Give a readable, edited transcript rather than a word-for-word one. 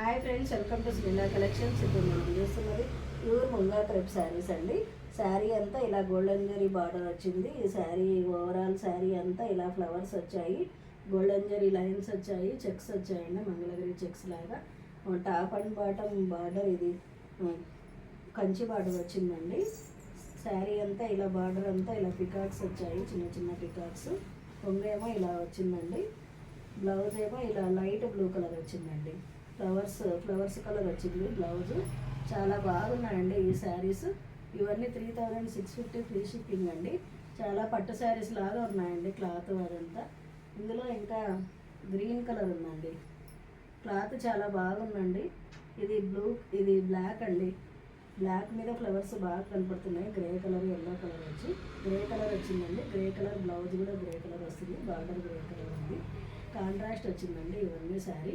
Hi friends, welcome to Sreela collections. ఇప్పుడు మనం చూస్తున్నది ప్యూర్ ముంగా క్రెప్ శారీస్ అండి. శారీ అంతా ఇలా గోల్డెన్ జరీ బార్డర్ వచ్చింది. ఈ శారీ ఓవరాల్ శారీ అంతా ఇలా ఫ్లవర్స్ వచ్చాయి, గోల్డెన్ జరీ లైన్స్ వచ్చాయి, చెక్స్ వచ్చాయండి, మంగళగిరి చెక్స్ లాగా. టాప్ అండ్ బాటమ్ బార్డర్ ఇది కంచి బార్డర్ వచ్చిందండి. శారీ అంతా ఇలా బార్డర్ అంతా ఇలా పికాక్స్ వచ్చాయి, చిన్న చిన్న పికాక్స్. కొంగేమో ఇలా వచ్చిందండి. బ్లౌజ్ ఏమో ఇలా లైట్ బ్లూ కలర్ వచ్చిందండి. ఫ్లవర్స్ కలర్ వచ్చింది బ్లౌజ్. చాలా బాగున్నాయండి ఈ శారీస్. ఇవన్నీ 3650 ఫ్రీ షిప్పింగ్ అండి. చాలా పట్టు శారీస్ లాగా ఉన్నాయండి క్లాత్ అదంతా. ఇందులో ఇంకా గ్రీన్ కలర్ ఉందండి. క్లాత్ చాలా బాగుందండి. ఇది బ్లాక్ అండి. బ్లాక్ మీద ఫ్లవర్స్ బాగా కనపడుతున్నాయి. గ్రే కలర్, ఎల్లో కలర్ వచ్చి గ్రే కలర్ వచ్చిందండి. గ్రే కలర్ బ్లౌజ్ కూడా గ్రే కలర్ వస్తుంది, బార్డర్ గ్రే కలర్ ఉంది. కాంట్రాస్ట్ వచ్చిందండి ఇవన్నీ శారీ.